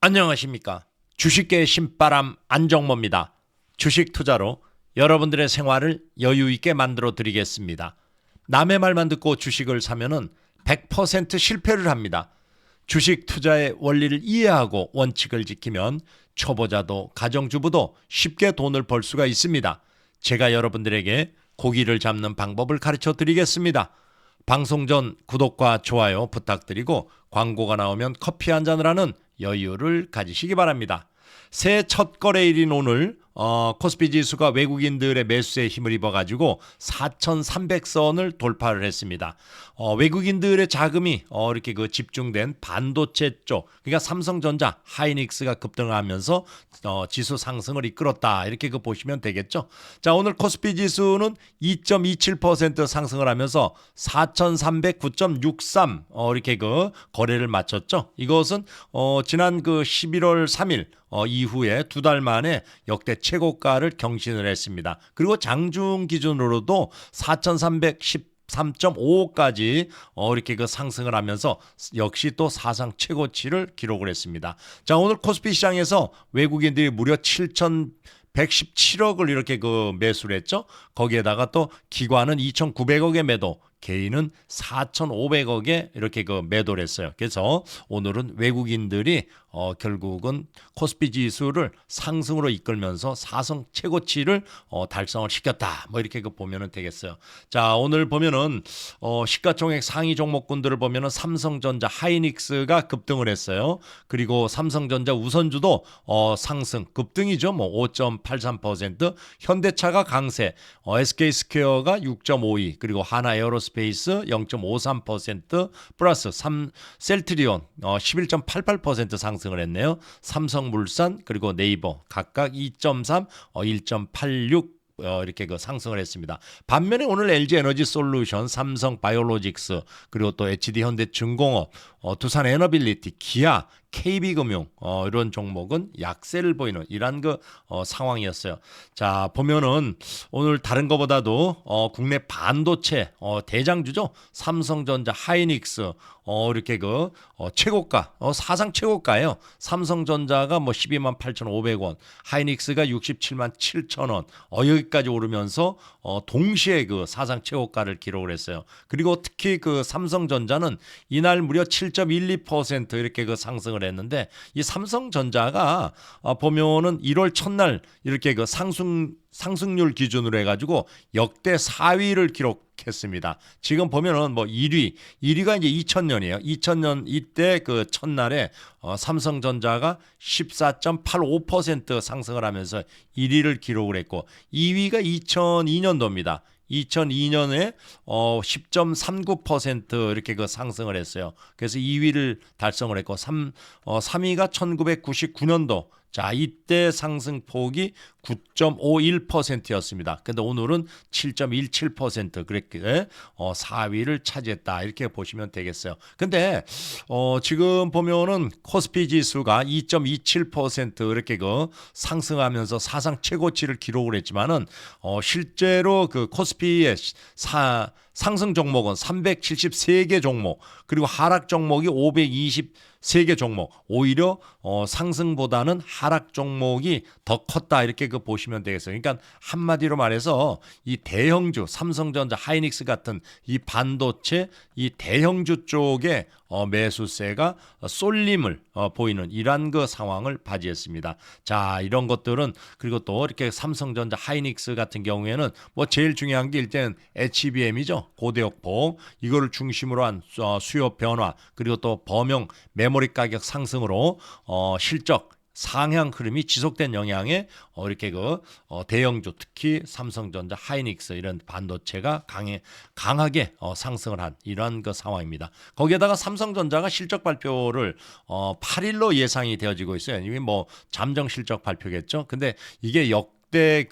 안녕하십니까. 주식계의 신바람 안정모입니다. 주식 투자로 여러분들의 생활을 여유 있게 만들어 드리겠습니다. 남의 말만 듣고 주식을 사면은 100% 실패를 합니다. 주식 투자의 원리를 이해하고 원칙을 지키면 초보자도 가정주부도 쉽게 돈을 벌 수가 있습니다. 제가 여러분들에게 고기를 잡는 방법을 가르쳐 드리겠습니다. 방송 전 구독과 좋아요 부탁드리고 광고가 나오면 커피 한 잔을 하는 여유를 가지시기 바랍니다. 새해 첫 거래일인 오늘 코스피 지수가 외국인들의 매수에 힘을 입어가지고 4,300선을 돌파를 했습니다. 외국인들의 자금이 이렇게 집중된 반도체 쪽, 그러니까 삼성전자, 하이닉스가 급등하면서 지수 상승을 이끌었다, 이렇게 보시면 되겠죠. 자, 오늘 코스피 지수는 2.27% 상승을 하면서 4,309.63 이렇게 거래를 마쳤죠. 이것은 지난 11월 3일 이후에 두 달 만에 역대 최고가를 경신을 했습니다. 그리고 장중 기준으로도 4,313.55까지 이렇게 상승을 하면서 역시 또 사상 최고치를 기록을 했습니다. 자, 오늘 코스피 시장에서 외국인들이 무려 7,117억을 이렇게 매수를 했죠. 거기에다가 또 기관은 2,900억의 매도, 개인은 4,500억에 이렇게 매도를 했어요. 그래서 오늘은 외국인들이 결국은 코스피 지수를 상승으로 이끌면서 사상 최고치를 달성을 시켰다, 뭐 이렇게 보면은 되겠어요. 자, 오늘 보면은 시가총액 상위 종목군들을 보면은 삼성전자, 하이닉스가 급등을 했어요. 그리고 삼성전자 우선주도 상승 급등이죠. 뭐 5.83%, 현대차가 강세, SK스퀘어가 6.52, 그리고 하나에어로스페이스 0.53% 플러스 셀트리온 11.88% 상승을 했네요. 삼성물산 그리고 네이버 각각 2.3, 1.86 이렇게 상승을 했습니다. 반면에 오늘 LG에너지솔루션, 삼성바이오로직스, 그리고 또 HD현대중공업, 두산에너빌리티, 기아, KB금융 이런 종목은 약세를 보이는 이러한 상황이었어요. 자, 보면은 오늘 다른 것보다도 국내 반도체 대장주죠. 삼성전자, 하이닉스 이렇게 최고가, 사상 최고가예요. 삼성전자가 뭐 12만 8,500원, 하이닉스가 67만 7천원, 여기까지 오르면서 동시에 사상 최고가를 기록을 했어요. 그리고 특히 삼성전자는 이날 무려 7.12% 이렇게 상승을 했는데, 이 삼성전자가 보면은 1월 첫날 이렇게 상승률 기준으로 해가지고 역대 4위를 기록했습니다. 지금 보면은 뭐 1위가 이제 2000년이에요. 2000년 이때 첫날에 삼성전자가 14.85% 상승을 하면서 1위를 기록을 했고, 2위가 2002년도입니다. 2002년에 10.39% 이렇게 상승을 했어요. 그래서 2위를 달성을 했고 3위가 1999년도. 자, 이때 상승폭이 9.51%였습니다. 근데 오늘은 7.17% 그렇게 4위를 차지했다, 이렇게 보시면 되겠어요. 근데 지금 보면은 코스피 지수가 2.27% 이렇게 상승하면서 사상 최고치를 기록을 했지만은 실제로 코스피의 상승 종목은 373개 종목, 그리고 하락 종목이 523개 종목, 오히려 상승보다는 하락 종목이 더 컸다, 이렇게 보시면 되겠어요. 그러니까 한마디로 말해서 이 대형주, 삼성전자, 하이닉스 같은 이 반도체, 이 대형주 쪽에 매수세가 쏠림을 보이는 이러한 상황을 맞이했습니다. 자, 이런 것들은, 그리고 또 이렇게 삼성전자, 하이닉스 같은 경우에는 뭐 제일 중요한 게 일단 HBM이죠. 고대역폭, 이거를 중심으로 한 수요 변화, 그리고 또 범용 메모리 가격 상승으로 실적 상향 흐름이 지속된 영향에 이렇게 대형주, 특히 삼성전자, 하이닉스 이런 반도체가 강하게 상승을 한 이러한 상황입니다. 거기에다가 삼성전자가 실적 발표를 8일로 예상이 되어지고 있어요. 이게 뭐 잠정 실적 발표겠죠. 근데 이게 역대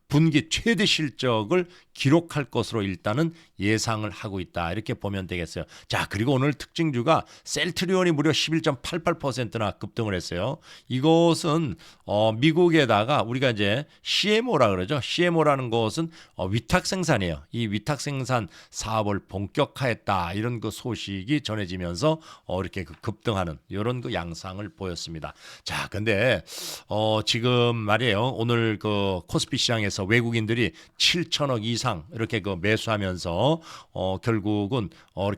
분기 최대 실적을 기록할 것으로 일단은 예상을 하고 있다. 이렇게 보면 되겠어요. 자, 그리고 오늘 특징주가 셀트리온이 무려 11.88%나 급등을 했어요. 이것은 미국에다가 우리가 이제 CMO라 그러죠. CMO라는 것은 위탁 생산이에요. 이 위탁 생산 사업을 본격화했다. 이런 그 소식이 전해지면서 이렇게 그 급등하는 이런 그 양상을 보였습니다. 자, 근데 지금 말이에요. 오늘 그 코스피 시장에서 외국인들이 7천억 이상 이렇게 그 매수하면서 결국은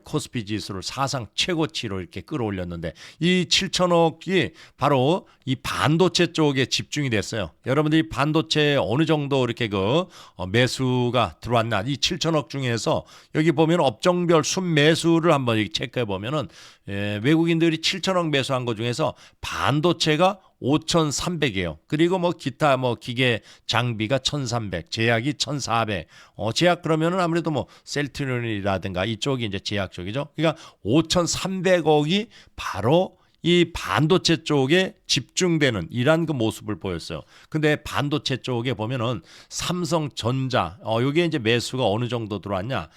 코스피 지수를 사상 최고치로 이렇게 끌어올렸는데 이 7천억이 바로 이 반도체 쪽에 집중이 됐어요. 여러분들이 반도체 어느 정도 이렇게 그 매수가 들어왔나? 이 7천억 중에서 여기 보면 업종별 순매수를 한번 체크해 보면은 외국인들이 7천억 매수한 것 중에서 반도체가 5,300이에요. 그리고 뭐 기타 뭐 기계 장비가 1,300, 제약이 1,400. 제약 그러면은 아무래도 뭐 셀트리온이라든가 이쪽이 이제 제약 쪽이죠. 그러니까 5,300억이 바로 이 반도체 쪽에 집중되는 이러한 그 모습을 보였어요. 근데 반도체 쪽에 보면은 삼성전자, 여기에 이제 매수가 어느 정도 들어왔냐?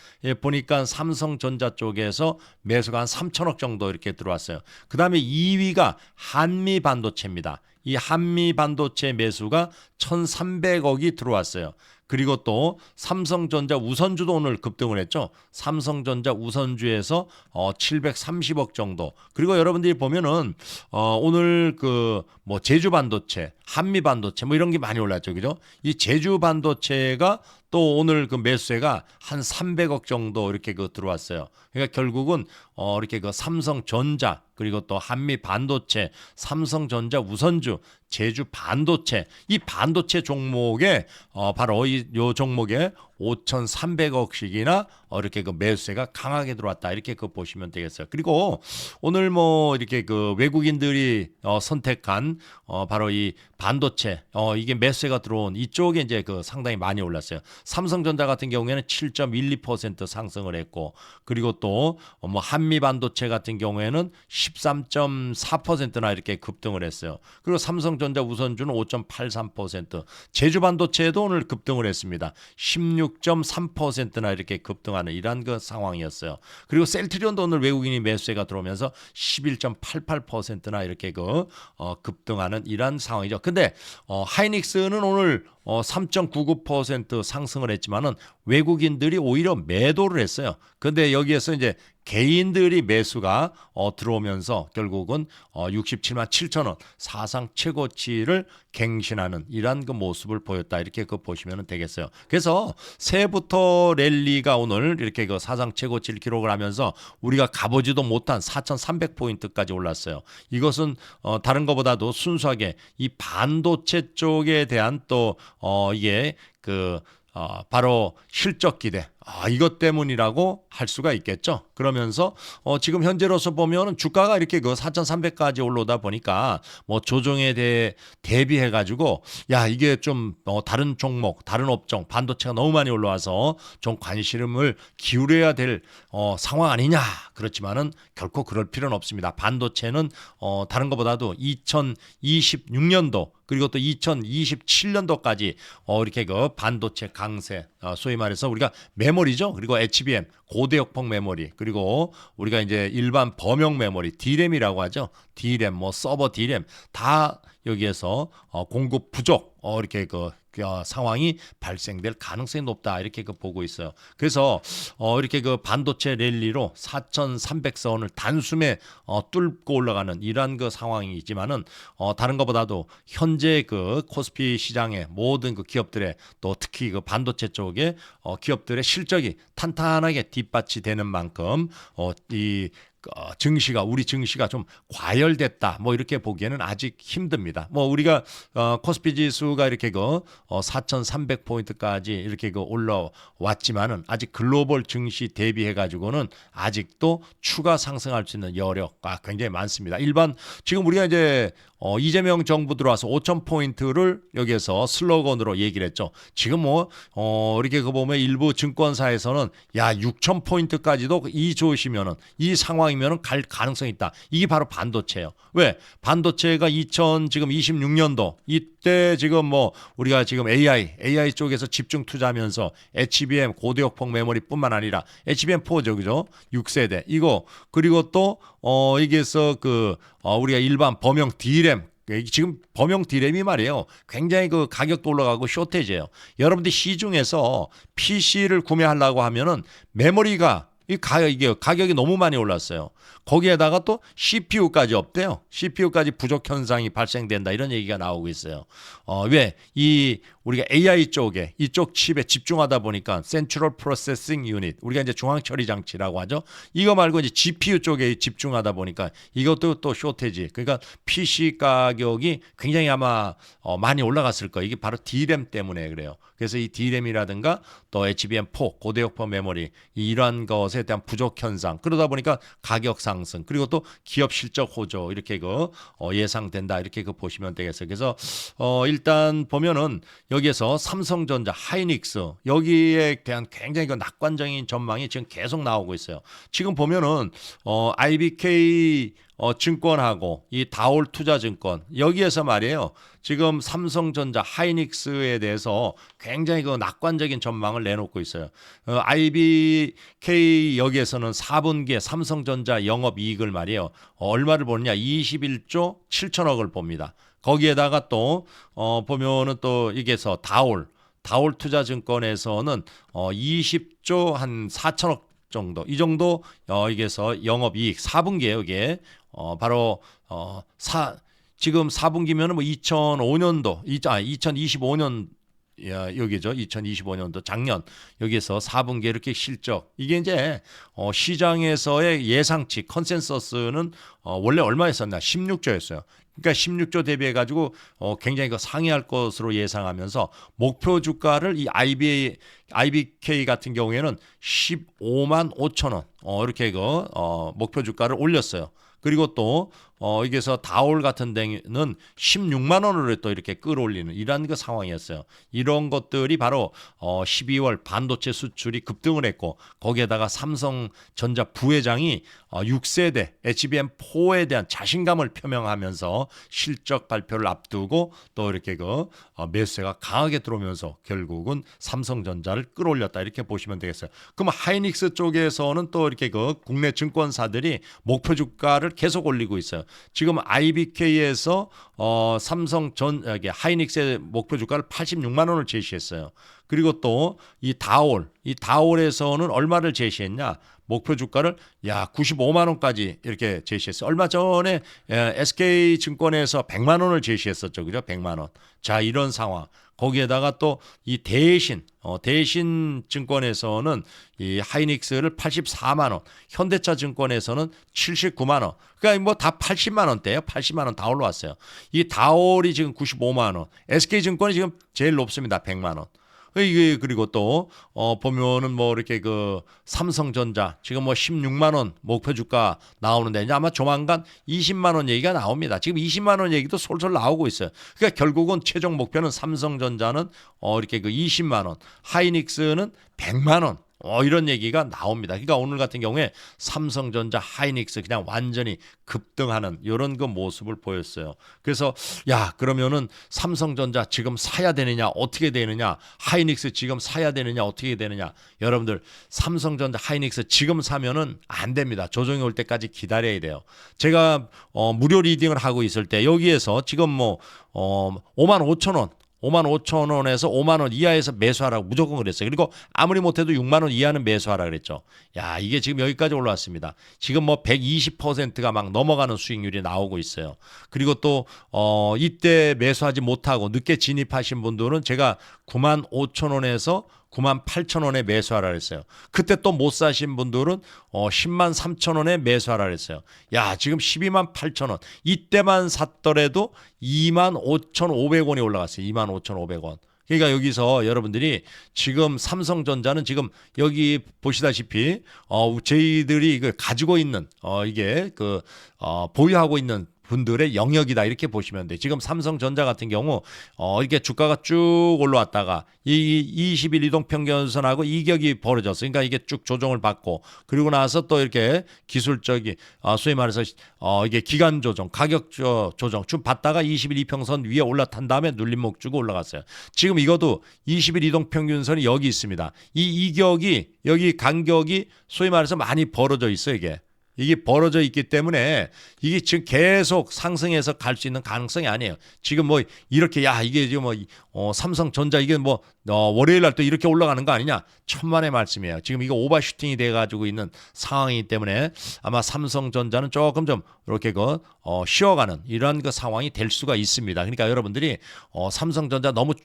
보니까 삼성전자 쪽에서 매수가 한 3천억 정도 이렇게 들어왔어요. 그 다음에 2위가 한미 반도체입니다. 이 한미 반도체 매수가 1,300억이 들어왔어요. 그리고 또 삼성전자 우선주도 오늘 급등을 했죠. 삼성전자 우선주에서 730억 정도. 그리고 여러분들이 보면은 오늘 그 뭐 제주 반도체, 한미 반도체 뭐 이런 게 많이 올랐죠. 그죠? 이 제주 반도체가 또 오늘 그 매수세가 한 300억 정도 이렇게 그 들어왔어요. 그러니까 결국은 이렇게 그 삼성전자 그리고 또 한미 반도체, 삼성전자 우선주, 제주 반도체 이 반도체 종목에 바로 요 종목에 5,300억씩이나 이렇게 그 매수세가 강하게 들어왔다 이렇게 그 보시면 되겠어요. 그리고 오늘 뭐 이렇게 그 외국인들이 선택한 바로 이 반도체 이게 매수세가 들어온 이쪽에 이제 그 상당히 많이 올랐어요. 삼성전자 같은 경우에는 7.12% 상승을 했고 그리고 또 뭐 한미 반도체 같은 경우에는 13.4%나 이렇게 급등을 했어요. 그리고 삼성전자 우선주는 5.83%, 제주 반도체도 오늘 급등을 했습니다. 16.3%나 이렇게 급등하는 이러한 그 상황이었어요. 그리고 셀트리온도 오늘 외국인이 매수세가 들어오면서 11.88%나 이렇게 그 급등하는 이러한 상황이죠. 근데 하이닉스는 오늘 3.99% 상승을 했지만은 외국인들이 오히려 매도를 했어요. 근데 여기에서 이제 개인들이 매수가 들어오면서 결국은 67만 7천 원 사상 최고치를 갱신하는 이러한 그 모습을 보였다 이렇게 그 보시면 되겠어요. 그래서 새해부터 랠리가 오늘 이렇게 그 사상 최고치를 기록을 하면서 우리가 가보지도 못한 4,300포인트까지 올랐어요. 이것은 다른 것보다도 순수하게 이 반도체 쪽에 대한 또 이게 그 바로 실적 기대 이것 때문이라고 할 수가 있겠죠. 그러면서 지금 현재로서 보면 주가가 이렇게 그 4,300까지 올라오다 보니까 뭐 조정에 대비해 가지고 야 이게 좀 다른 종목, 다른 업종, 반도체가 너무 많이 올라와서 좀 관심을 기울여야 될 상황 아니냐. 그렇지만은 결코 그럴 필요는 없습니다. 반도체는 다른 것보다도 2026년도 그리고 또 2027년도까지 이렇게 그 반도체 강세 소위 말해서 우리가 메모리죠. 그리고 HBM 고대역폭 메모리 그리고 우리가 이제 일반 범용 메모리 D램이라고 하죠. D램 뭐 서버 D램 다 여기에서 공급 부족 이렇게 그 상황이 발생될 가능성이 높다 이렇게 그 보고 있어요. 그래서 이렇게 그 반도체 랠리로 4,300선을 단숨에 뚫고 올라가는 이러한 그 상황이지만은 다른 것보다도 현재 그 코스피 시장의 모든 그 기업들의 또 특히 그 반도체 쪽에 기업들의 실적이 탄탄하게 뒷받이 되는 만큼 이 증시가 우리 증시가 좀 과열됐다 뭐 이렇게 보기에는 아직 힘듭니다. 뭐 우리가 코스피 지수가 이렇게 그 4,300포인트까지 이렇게 그 올라왔지만은 아직 글로벌 증시 대비해 가지고는 아직도 추가 상승할 수 있는 여력가 굉장히 많습니다. 일반 지금 우리가 이제 이재명 정부 들어와서 5,000포인트를 여기에서 슬로건으로 얘기를 했죠. 지금 이렇게 보면 일부 증권사에서는 야 6,000포인트까지도 이 좋으시면은 이 상황이면은 갈 가능성이 있다. 이게 바로 반도체예요. 왜? 반도체가 지금 26년도 이때 지금 우리가 지금 AI 쪽에서 집중 투자하면서 HBM 고대역폭 메모리뿐만 아니라 HBM4죠, 그죠? 6세대 이거 그리고 또 이게서 우리가 일반 범용 D램 지금 범용 D램이 말이에요. 굉장히 가격도 올라가고 쇼테지예요. 여러분들 시중에서 PC를 구매하려고 하면은 메모리가 이게 가격이 너무 많이 올랐어요. 거기에다가 또 CPU까지 없대요. CPU까지 부족 현상이 발생된다 이런 얘기가 나오고 있어요. 왜? 우리가 AI 쪽에 이쪽 칩에 집중하다 보니까 Central Processing Unit 우리가 이제 중앙 처리 장치라고 하죠. 이거 말고 이제 GPU 쪽에 집중하다 보니까 이것도 또 쇼테지. 그러니까 PC 가격이 굉장히 아마 많이 올라갔을 거예요. 이게 바로 D램 때문에 그래요. 그래서 이 D램이라든가 또 HBM4 고대역폭 메모리 이러한 것에 대한 부족 현상 그러다 보니까 가격 상승 그리고 또 기업 실적 호조 이렇게 예상된다 이렇게 보시면 되겠어요. 그래서 일단 보면은 여기에서 삼성전자, 하이닉스 여기에 대한 굉장히 낙관적인 전망이 지금 계속 나오고 있어요. 지금 보면은 IBK 증권하고 이 다올 투자증권 여기에서 말이에요. 지금 삼성전자, 하이닉스에 대해서 굉장히 낙관적인 전망을 내놓고 있어요. IBK 여기에서는 4분기에 삼성전자 영업이익을 말이에요. 얼마를 보느냐? 21조 7천억을 봅니다. 거기에다가 또 보면은 또 이게서 다올 투자증권에서는 20조 한 4천억 정도 이 정도 이게서 영업이익 4분기에 이게 바로 지금 4분기면은 2025년 여기죠. 2025년도 작년 여기에서 4분기 이렇게 실적 이게 이제 시장에서의 예상치 컨센서스는 원래 얼마였었나 16조였어요. 그러니까 16조 대비해 가지고 굉장히 상회할 것으로 예상하면서 목표 주가를 이 IBK 같은 경우에는 15만 5천 원 이렇게 목표 주가를 올렸어요. 그리고 또 여기서 다올 같은 데는 16만 원으로 또 이렇게 끌어올리는 이런 상황이었어요. 이런 것들이 바로 12월 반도체 수출이 급등을 했고 거기에다가 삼성전자 부회장이 6세대 HBM4에 대한 자신감을 표명하면서 실적 발표를 앞두고 또 이렇게 매수세가 강하게 들어오면서 결국은 삼성전자를 끌어올렸다 이렇게 보시면 되겠어요. 그럼 하이닉스 쪽에서는 또 이렇게 국내 증권사들이 목표 주가를 계속 올리고 있어요. 지금 IBK에서 하이닉스의 목표 주가를 86만 원을 제시했어요. 그리고 또 이 다올에서는 얼마를 제시했냐? 목표 주가를 95만 원까지 이렇게 제시했어요. 얼마 전에 SK증권에서 100만 원을 제시했었죠. 그죠? 100만 원. 자, 이런 상황. 거기에다가 또 이 대신 증권에서는 이 하이닉스를 84만 원, 현대차 증권에서는 79만 원. 그러니까 다 80만 원대예요. 80만 원 다 올라왔어요. 이 다올이 지금 95만 원, SK증권이 지금 제일 높습니다. 100만 원. 이게 그리고 또 보면은 이렇게 삼성전자 지금 16만 원 목표 주가 나오는데 이제 아마 조만간 20만 원 얘기가 나옵니다. 지금 20만 원 얘기도 솔솔 나오고 있어요. 그러니까 결국은 최종 목표는 삼성전자는 이렇게 20만 원, 하이닉스는 100만 원. 이런 얘기가 나옵니다. 그러니까 오늘 같은 경우에 삼성전자, 하이닉스 그냥 완전히 급등하는 이런 모습을 보였어요. 그래서 그러면은 삼성전자 지금 사야 되느냐 어떻게 되느냐, 하이닉스 지금 사야 되느냐 어떻게 되느냐. 여러분들 삼성전자, 하이닉스 지금 사면은 안 됩니다. 조정이 올 때까지 기다려야 돼요. 제가 무료 리딩을 하고 있을 때 여기에서 지금 5만 5천 원 5만 5천 원에서 5만 원 이하에서 매수하라고 무조건 그랬어요. 그리고 아무리 못해도 6만 원 이하는 매수하라 그랬죠. 이게 지금 여기까지 올라왔습니다. 지금 120%가 막 넘어가는 수익률이 나오고 있어요. 그리고 또 이때 매수하지 못하고 늦게 진입하신 분들은 제가 9만 5천 원에서 9만 8천 원에 매수하라 그랬어요. 그때 또 못 사신 분들은 10만 3천 원에 매수하라 그랬어요. 지금 12만 8천 원. 이때만 샀더라도 2만 5,500원이 올라갔어요. 2만 5,500원. 그러니까 여기서 여러분들이 지금 삼성전자는 지금 여기 보시다시피 저희들이 가지고 있는 이게 보유하고 있는 분들의 영역이다 이렇게 보시면 돼. 지금 삼성전자 같은 경우 이렇게 주가가 쭉 올라왔다가 이 20일 이동 평균선하고 이격이 벌어졌어. 그러니까 이게 쭉 조정을 받고 그리고 나서 또 이렇게 기술적인 소위 말해서 이게 기간 조정, 가격 조정 좀 받다가 20일 이평선 위에 올라탄 다음에 눌림목 주고 올라갔어요. 지금 이것도 20일 이동 평균선이 여기 있습니다. 이 이격이 여기 간격이 소위 말해서 많이 벌어져 있어요, 이게. 이게 벌어져 있기 때문에 이게 지금 계속 상승해서 갈 수 있는 가능성이 아니에요. 지금 뭐 이렇게 이게 지금 삼성전자 이게 뭐 월요일 날 또 이렇게 올라가는 거 아니냐? 천만의 말씀이에요. 지금 이거 오버슈팅이 돼 가지고 있는 상황이기 때문에 아마 삼성전자는 조금 좀 이렇게 쉬어가는 이런 상황이 될 수가 있습니다. 그러니까 여러분들이 삼성전자 너무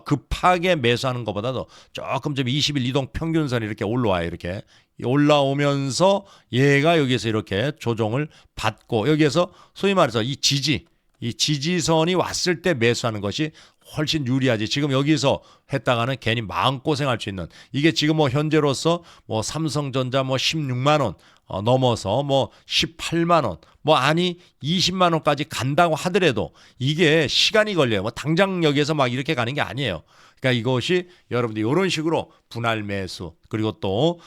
급하게 매수하는 것보다도 조금 좀 20일 이동 평균선이 이렇게 올라와요. 이렇게 올라오면서 얘가 여기서 이렇게 조정을 받고 여기에서 소위 말해서 이 지지선이 왔을 때 매수하는 것이 훨씬 유리하지. 지금 여기서 했다가는 괜히 마음고생할 수 있는 이게 지금 뭐 현재로서 뭐 삼성전자 뭐 16만 원 넘어서 뭐 18만 원 뭐 아니 20만 원까지 간다고 하더라도 이게 시간이 걸려요. 뭐 당장 여기에서 막 이렇게 가는 게 아니에요. 그러니까 이것이 여러분들이 이런 식으로 분할 매수 그리고 또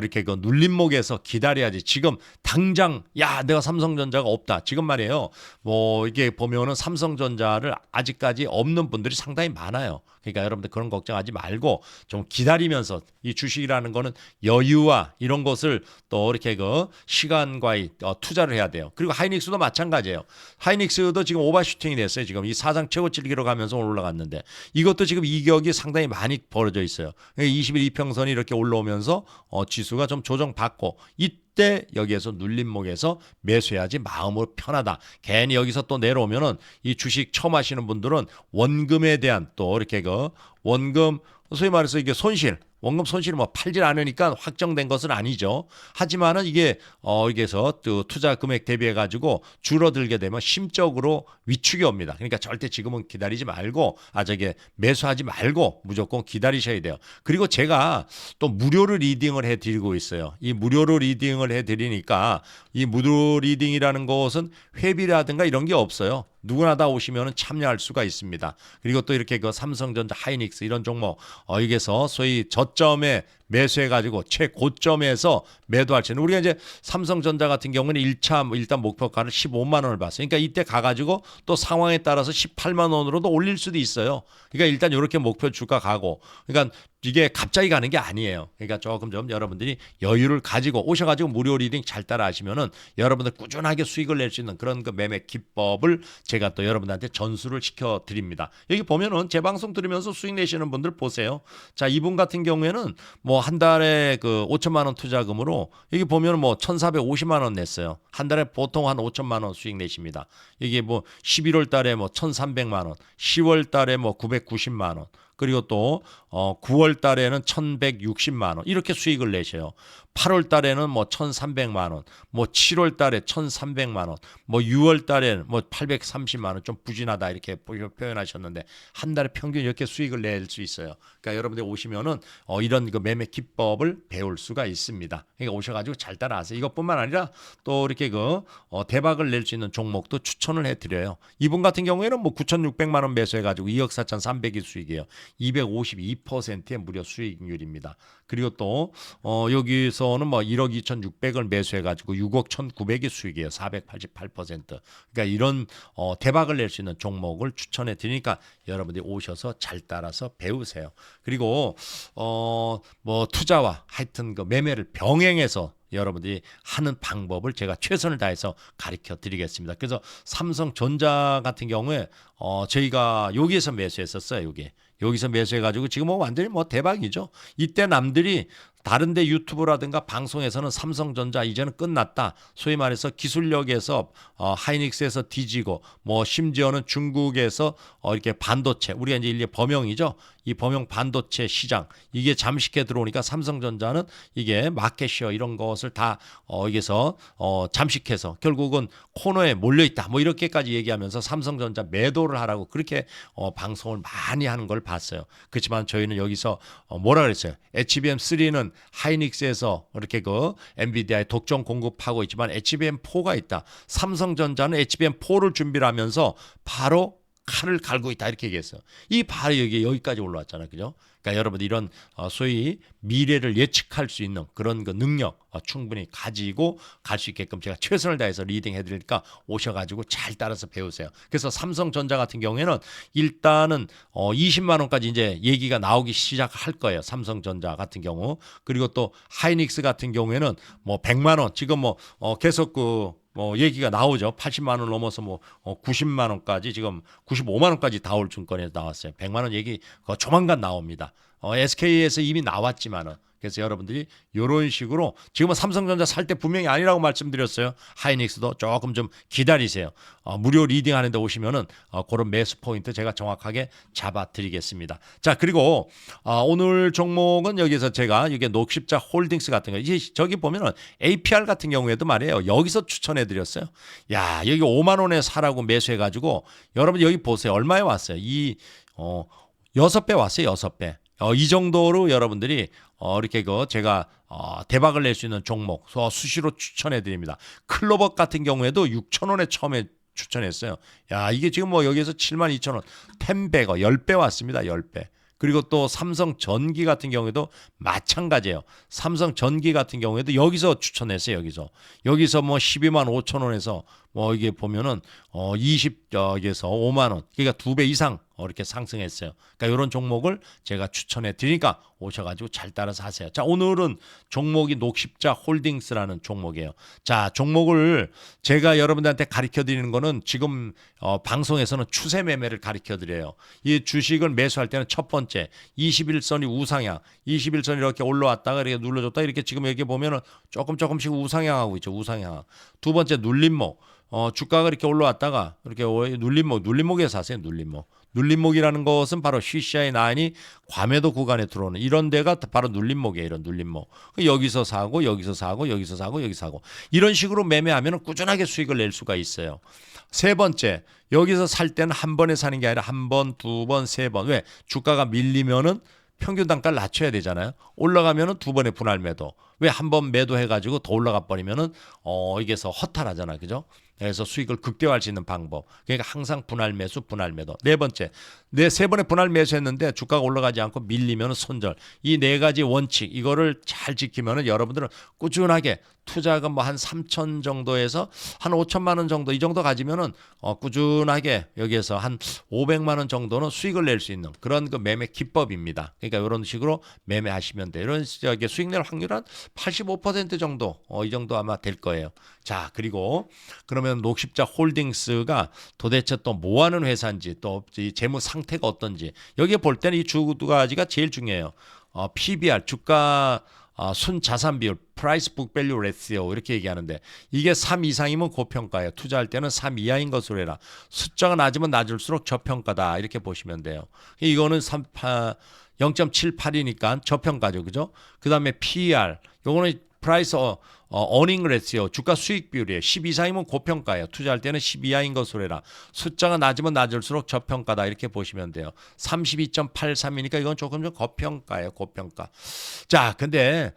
이렇게 눌림목에서 기다려야지. 지금 당장 내가 삼성전자가 없다. 지금 말이에요. 뭐 이게 보면은 삼성전자를 아직까지 없는 분들이 상당히 많아요. 그러니까 여러분들 그런 걱정하지 말고 좀 기다리면서 이 주식이라는 거는 여유와 이런 것을 또 이렇게 시간과의 투자를 해야 돼요. 그리고 하이닉스도 마찬가지예요. 하이닉스도 지금 오버슈팅이 됐어요. 지금 이 사상 최고치를 기록하면서 올라갔는데 이것도 지금 이격이 상당히 많이 벌어져 있어요. 20일 이평선이 이렇게 올라오면서 지수가 좀 조정받고 이때 여기에서 눌림목에서 매수해야지 마음으로 편하다. 괜히 여기서 또 내려오면은 이 주식 처음 하시는 분들은 원금에 대한 또 이렇게 원금 소위 말해서 이게 원금 손실을 뭐 팔질 않으니까 확정된 것은 아니죠. 하지만은 이게 여기서 또 투자 금액 대비해 가지고 줄어들게 되면 심적으로 위축이 옵니다. 그러니까 절대 지금은 기다리지 말고 저게 매수하지 말고 무조건 기다리셔야 돼요. 그리고 제가 또 무료로 리딩을 해 드리고 있어요. 이 무료로 리딩을 해 드리니까 이 무료 리딩이라는 것은 회비라든가 이런 게 없어요. 누구나 다 오시면 참여할 수가 있습니다. 그리고 또 이렇게 삼성전자, 하이닉스 이런 종목 여기서 소위 저점에 매수해가지고 최고점에서 매도할 수 있는 우리가 이제 삼성전자 같은 경우는 1차 일단 목표가를 15만 원을 봤어요. 그러니까 이때 가가지고 또 상황에 따라서 18만 원으로도 올릴 수도 있어요. 그러니까 일단 이렇게 목표 주가 가고 그러니까 이게 갑자기 가는 게 아니에요. 그러니까 조금 좀 여러분들이 여유를 가지고 오셔가지고 무료 리딩 잘 따라 하시면은 여러분들 꾸준하게 수익을 낼 수 있는 그런 매매 기법을 제가 또 여러분들한테 전수를 시켜 드립니다. 여기 보면은 제 방송 들으면서 수익 내시는 분들 보세요. 자, 이분 같은 경우에는 뭐 한 달에 5천만 원 투자금으로 여기 보면은 뭐 1,450만 원 냈어요. 한 달에 보통 한 5천만 원 수익 내십니다. 이게 뭐 11월 달에 뭐 1,300만 원, 10월 달에 뭐 990만 원. 그리고 또 9월 달에는 1,160만 원 이렇게 수익을 내셔요. 8월 달에는 뭐 1,300만 원, 뭐 7월 달에 1,300만 원, 뭐 6월 달에는 뭐 830만 원 좀 부진하다 이렇게 표현하셨는데 한 달에 평균 이렇게 수익을 낼 수 있어요. 그러니까 여러분들 오시면은 이런 매매 기법을 배울 수가 있습니다. 그러니까 오셔가지고 잘 따라하세요. 이것뿐만 아니라 또 이렇게 대박을 낼 수 있는 종목도 추천을 해드려요. 이분 같은 경우에는 뭐 9,600만 원 매수해가지고 2억 4,300이 수익이에요. 252%의 무려 수익률입니다. 그리고 또 여기서는 뭐 1억 2,600을 매수해가지고 6억 1,900이 수익이에요. 488%. 그러니까 이런 대박을 낼 수 있는 종목을 추천해 드리니까 여러분들이 오셔서 잘 따라서 배우세요. 그리고 뭐 투자와 하여튼 매매를 병행해서 여러분들이 하는 방법을 제가 최선을 다해서 가르쳐 드리겠습니다. 그래서 삼성전자 같은 경우에 저희가 여기에서 매수했었어요. 여기서 매수해가지고 지금 뭐 완전히 뭐 대박이죠. 이때 남들이 다른데 유튜브라든가 방송에서는 삼성전자 이제는 끝났다. 소위 말해서 기술력에서 하이닉스에서 뒤지고 뭐 심지어는 중국에서 이렇게 반도체 우리가 이제 범용이죠. 이 범용 반도체 시장 이게 잠식해 들어오니까 삼성전자는 이게 마켓시어 이런 것을 다 여기서 잠식해서 결국은 코너에 몰려 있다. 뭐 이렇게까지 얘기하면서 삼성전자 매도를 하라고 그렇게 방송을 많이 하는 걸 봤어요. 그렇지만 저희는 여기서 뭐라 그랬어요? HBM3는 하이닉스에서 이렇게 그 엔비디아에 독점 공급하고 있지만 HBM4가 있다. 삼성전자는 HBM4를 준비를 하면서 바로 칼을 갈고 있다 이렇게 얘기했어요. 이 바로 여기까지 올라왔잖아요, 그죠? 그러니까 여러분 이런 소위 미래를 예측할 수 있는 그런 그 능력 충분히 가지고 갈 수 있게끔 제가 최선을 다해서 리딩해드리니까 오셔가지고 잘 따라서 배우세요. 그래서 삼성전자 같은 경우에는 일단은 20만 원까지 이제 얘기가 나오기 시작할 거예요. 삼성전자 같은 경우. 그리고 또 하이닉스 같은 경우에는 뭐 100만 원 지금 뭐 계속 얘기가 나오죠. 80만 원 넘어서 90만 원까지 지금 95만 원까지 다올 증권에서 나왔어요. 100만 원 얘기 조만간 나옵니다. SK에서 이미 나왔지만은 그래서 여러분들이 이런 식으로 지금은 삼성전자 살 때 분명히 아니라고 말씀드렸어요. 하이닉스도 조금 좀 기다리세요. 무료 리딩 하는 데 오시면은 그런 매수 포인트 제가 정확하게 잡아 드리겠습니다. 자, 그리고 오늘 종목은 여기서 제가 이게 녹십자 홀딩스 같은 거 저기 보면은 APR 같은 경우에도 말이에요. 여기서 추천해 드렸어요. 야, 여기 5만 원에 사라고 매수해 가지고 여러분 여기 보세요. 얼마에 왔어요? 이 6배 왔어요. 6배. 이 정도로 여러분들이 이렇게 제가 대박을 낼 수 있는 종목 수시로 추천해 드립니다. 클로버 같은 경우에도 6천 원에 처음에 추천했어요. 야, 이게 지금 뭐 여기에서 7만 2천 원, 10배가 10배 왔습니다. 10배. 그리고 또 삼성전기 같은 경우에도 마찬가지예요. 삼성전기 같은 경우에도 여기서 추천했어요. 여기서 뭐 12만 5천 원에서 뭐 이게 보면은 20에서 5만 원, 그러니까 2배 이상 이렇게 상승했어요. 그러니까 이런 종목을 제가 추천해 드리니까 오셔가지고 잘 따라서 하세요. 자, 오늘은 종목이 녹십자 홀딩스라는 종목이에요. 자, 종목을 제가 여러분들한테 가르쳐 드리는 거는 지금 방송에서는 추세 매매를 가르쳐 드려요. 이 주식을 매수할 때는 첫 번째 21선이 우상향, 21선이 이렇게 올라왔다가 이렇게 눌러줬다 이렇게 지금 여기 보면은 조금씩 우상향하고 있죠. 우상향. 두 번째 눌림목. 주가가 이렇게 올라왔다가 이렇게 눌림목에 사세요. 눌림목이라는 것은 바로 CCI 9이 과매도 구간에 들어오는 이런 데가 바로 눌림목이에요. 이런 눌림목. 여기서 사고 여기서 사고 여기서 사고 여기서 사고 이런 식으로 매매하면 꾸준하게 수익을 낼 수가 있어요. 세 번째, 여기서 살 때는 한 번에 사는 게 아니라 한 번, 두 번, 세 번. 왜? 주가가 밀리면은 평균 단가를 낮춰야 되잖아요. 올라가면은 두 번의 분할 매도. 왜 한 번 매도해가지고 더 올라가 버리면은 이게서 허탈하잖아, 그죠? 그래서 수익을 극대화할 수 있는 방법. 그러니까 항상 분할 매수, 분할 매도. 네 번째, 세 번의 분할 매수했는데 주가가 올라가지 않고 밀리면 손절. 이 네 가지 원칙 이거를 잘 지키면은 여러분들은 꾸준하게 투자금 뭐 한 3천 정도에서 한 5천만 원 정도 이 정도 가지면은 꾸준하게 여기에서 한 500만 원 정도는 수익을 낼 수 있는 그런 그 매매 기법입니다. 그러니까 이런 식으로 매매하시면 돼요. 이런 식의 수익 낼 확률 한 85% 정도 이 정도 아마 될 거예요. 자, 그리고 그러면 녹십자 홀딩스가 도대체 또 뭐 하는 회사인지 또 이 재무 상태가 어떤지 여기에 볼 때는 이 두 가지가 제일 중요해요. PBR 주가 순자산 비율, Price Book Value Ratio 이렇게 얘기하는데 이게 3 이상이면 고평가예요. 투자할 때는 3 이하인 것으로 해라. 숫자가 낮으면 낮을수록 저평가다 이렇게 보시면 돼요. 이거는 0.78이니까 저평가죠, 그죠? 그 다음에 PER, 요거는 Price Earning Ratio, 주가 수익 비율이에요. 10 이상이면 고평가예요. 투자할 때는 10 이하인 것으로 해라. 숫자가 낮으면 낮을수록 저평가다 이렇게 보시면 돼요. 32.83이니까 이건 조금 좀 고평가예요. 고평가. 자, 근데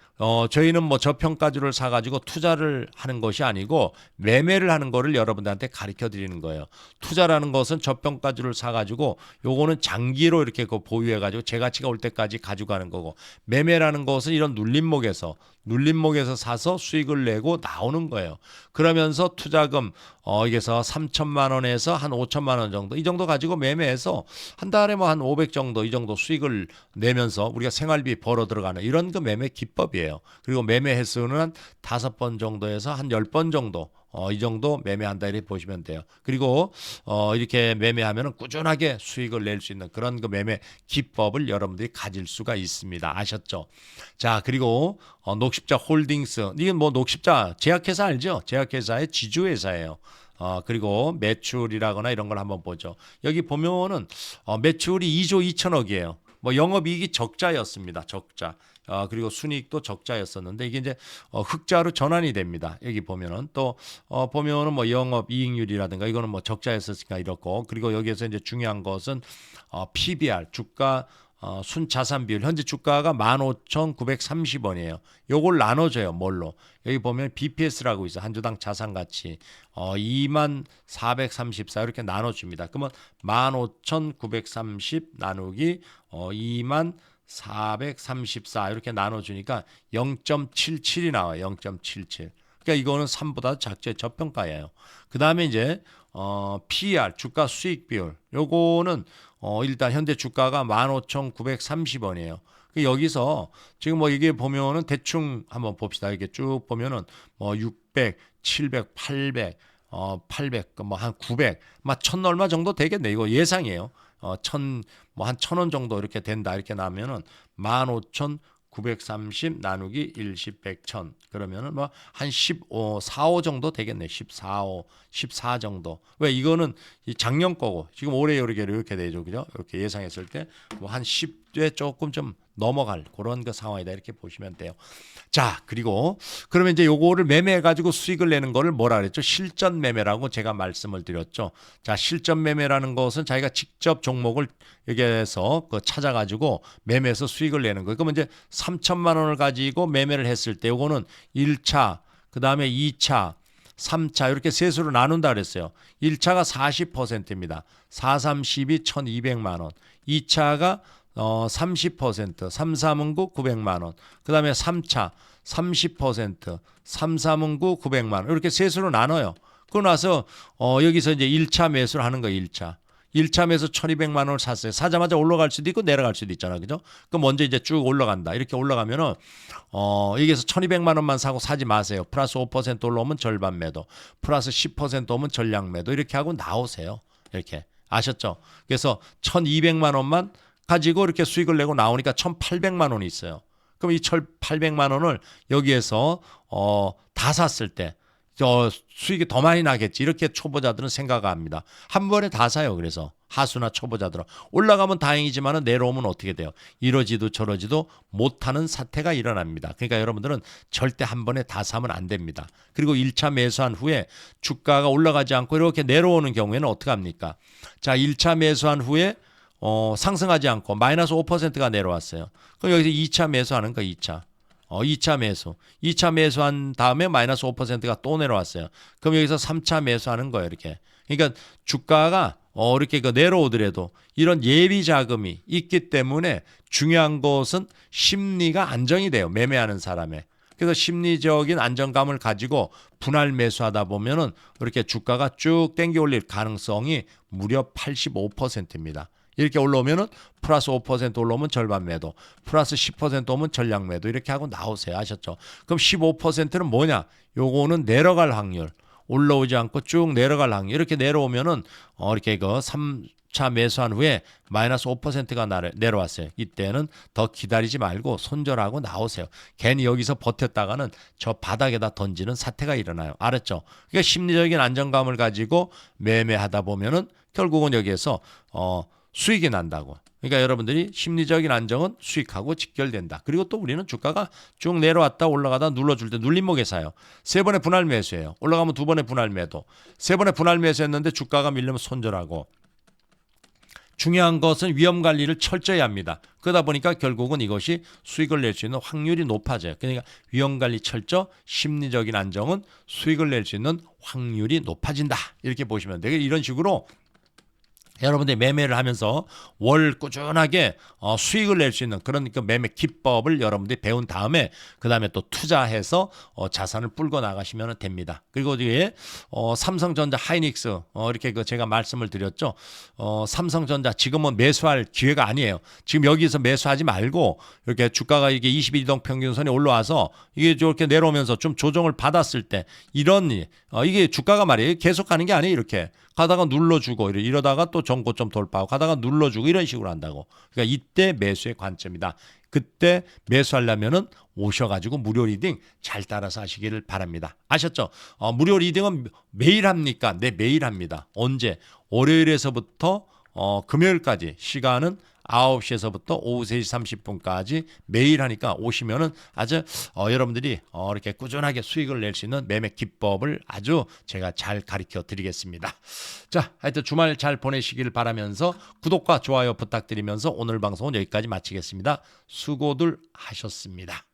저희는 뭐 저평가주를 사가지고 투자를 하는 것이 아니고 매매를 하는 거를 여러분들한테 가르쳐 드리는 거예요. 투자라는 것은 저평가주를 사가지고 요거는 장기로 이렇게 보유해가지고 제가치가 올 때까지 가져가는 거고 매매라는 것은 이런 눌림목에서 사서 수익을 내고 나오는 거예요. 그러면서 투자금 여기서 3천만 원에서 한 5천만 원 정도 이 정도 가지고 매매해서 한 달에 뭐 한 500 정도 이 정도 수익을 내면서 우리가 생활비 벌어 들어가는 이런 그 매매 기법이에요. 그리고 매매 횟수는 한 5번 정도에서 한 10번 정도 이 정도 매매한다 이렇게 보시면 돼요. 그리고 이렇게 매매하면 꾸준하게 수익을 낼 수 있는 그런 그 매매 기법을 여러분들이 가질 수가 있습니다. 아셨죠? 자, 그리고 녹십자 홀딩스 이건 뭐 녹십자 제약회사 알죠? 제약회사의 지주회사예요. 그리고 매출이라거나 이런 걸 한번 보죠. 여기 보면은 매출이 2조 2천억이에요. 뭐 영업이익이 적자였습니다. 적자. 그리고 순이익도 적자였었는데 이게 이제 흑자로 전환이 됩니다. 여기 보면은 또 보면은 뭐 영업 이익률이라든가 이거는 뭐 적자였으니까 이렇고 그리고 여기에서 이제 중요한 것은 PBR 주가 순자산 비율 현재 주가가 15,930원이에요. 요걸 나눠줘요. 뭘로? 여기 보면 BPS라고 있어. 한 주당 자산 가치 2434 이렇게 나눠줍니다. 그러면 15,930 나누기 2434 이렇게 나눠주니까 0.77이 나와요. 0.77. 그러니까 이거는 3보다 작죠. 저평가예요. 그 다음에 이제 PER 주가 수익 비율 요거는 일단 현재 주가가 15,930원이에요. 여기서 지금 뭐 이게 보면은 대충 한번 봅시다. 이게 쭉 보면은 뭐 600, 700, 800, 800, 뭐 한 900, 막 1,000 얼마 정도 되겠네. 이거 예상이에요. 1,000, 뭐 한 1,000원 정도 이렇게 된다. 이렇게 나면은 15,930 나누기 1, 10, 100, 1,000 그러면은 뭐 한 15, 4, 5 정도 되겠네. 14, 5, 14 정도. 왜 이거는 작년 거고 지금 올해 이렇게 되죠. 그죠? 이렇게 예상했을 때 뭐 한 10대 조금 좀 넘어갈 그런 그 상황이다. 이렇게 보시면 돼요. 자, 그리고 그러면 이제 요거를 매매해 가지고 수익을 내는 거를 뭐라 그랬죠? 실전 매매라고 제가 말씀을 드렸죠. 자, 실전 매매라는 것은 자기가 직접 종목을 여기에서 그 찾아 가지고 매매해서 수익을 내는 거예요. 그러면 이제 3천만 원을 가지고 매매를 했을 때 요거는 1차, 그다음에 2차, 3차 이렇게 세 수로 나눈다 그랬어요. 1차가 40%입니다. 4, 3, 12, 1,200만 원. 2차가 30%, 3, 3은 9, 900만 원. 그 다음에 3차 30%, 3, 3은 9, 900만 원. 이렇게 세 수로 나눠요. 그러고 나서 여기서 이제 1차 매수를 하는 거예요. 1차. 1차 매수 1,200만 원을 샀어요. 사자마자 올라갈 수도 있고 내려갈 수도 있잖아. 그죠? 그럼 먼저 이제 쭉 올라간다. 이렇게 올라가면은 여기서 1,200만 원만 사고 사지 마세요. 플러스 5% 올라오면 절반 매도. 플러스 10% 오면 전량 매도. 이렇게 하고 나오세요. 이렇게. 아셨죠? 그래서 1,200만 원만 가지고 이렇게 수익을 내고 나오니까 1,800만 원이 있어요. 그럼 이 1,800만 원을 여기에서 다 샀을 때 수익이 더 많이 나겠지. 이렇게 초보자들은 생각합니다. 한 번에 다 사요. 그래서 하수나 초보자들은 올라가면 다행이지만 내려오면 어떻게 돼요? 이러지도 저러지도 못하는 사태가 일어납니다. 그러니까 여러분들은 절대 한 번에 다 사면 안 됩니다. 그리고 1차 매수한 후에 주가가 올라가지 않고 이렇게 내려오는 경우에는 어떻게 합니까? 자, 1차 매수한 후에 상승하지 않고 마이너스 5%가 내려왔어요. 그럼 여기서 2차 매수하는 거 2차. 2차 매수. 2차 매수한 다음에 마이너스 5%가 또 내려왔어요. 그럼 여기서 3차 매수하는 거예요. 이렇게. 그러니까 주가가 이렇게 내려오더라도 이런 예비 자금이 있기 때문에 중요한 것은 심리가 안정이 돼요. 매매하는 사람의. 그래서 심리적인 안정감을 가지고 분할 매수하다 보면은 이렇게 주가가 쭉 땡겨 올릴 가능성이 무려 85%입니다. 이렇게 올라오면은 플러스 5% 올라오면 절반 매도, 플러스 10% 오면 전량 매도 이렇게 하고 나오세요. 아셨죠? 그럼 15%는 뭐냐? 요거는 내려갈 확률. 올라오지 않고 쭉 내려갈 확률. 이렇게 내려오면은 이렇게 3차 매수한 후에 마이너스 5%가 내려왔어요. 이때는 더 기다리지 말고 손절하고 나오세요. 괜히 여기서 버텼다가는 저 바닥에다 던지는 사태가 일어나요. 알았죠? 그러니까 심리적인 안정감을 가지고 매매하다 보면은 결국은 여기에서 수익이 난다고. 그러니까 여러분들이 심리적인 안정은 수익하고 직결된다. 그리고 또 우리는 주가가 쭉 내려왔다 올라가다 눌러줄 때 눌림목에 사요. 3번의 분할 매수예요. 올라가면 2번의 분할 매도. 3번의 분할 매수했는데 주가가 밀리면 손절하고. 중요한 것은 위험 관리를 철저히 합니다. 그러다 보니까 결국은 이것이 수익을 낼 수 있는 확률이 높아져요. 그러니까 위험 관리 철저, 심리적인 안정은 수익을 낼 수 있는 확률이 높아진다. 이렇게 보시면 돼요. 이런 식으로 여러분들이 매매를 하면서 월 꾸준하게 수익을 낼 수 있는 그런 그 매매 기법을 여러분들이 배운 다음에 그 다음에 또 투자해서 자산을 불고 나가시면 됩니다. 그리고 뒤에 삼성전자, 하이닉스 이렇게 제가 말씀을 드렸죠. 삼성전자 지금은 매수할 기회가 아니에요. 지금 여기서 매수하지 말고 이렇게 주가가 이게 21이동 평균선이 올라와서 이게 저렇게 내려오면서 좀 조정을 받았을 때 이런 이게 주가가 말이에요. 계속 가는 게 아니에요. 이렇게 가다가 눌러주고 이러다가 또 전고점 돌파하고 가다가 눌러주고 이런 식으로 한다고. 그러니까 이때 매수의 관점이다. 그때 매수하려면은 오셔가지고 무료 리딩 잘 따라서 하시기를 바랍니다. 아셨죠? 무료 리딩은 매일 합니까? 네, 매일 합니다. 언제? 월요일에서부터 금요일까지 시간은 9시에서부터 오후 3시 30분까지 매일 하니까 오시면은 아주 여러분들이 이렇게 꾸준하게 수익을 낼 수 있는 매매 기법을 아주 제가 잘 가르쳐 드리겠습니다. 자, 하여튼 주말 잘 보내시길 바라면서 구독과 좋아요 부탁드리면서 오늘 방송은 여기까지 마치겠습니다. 수고들 하셨습니다.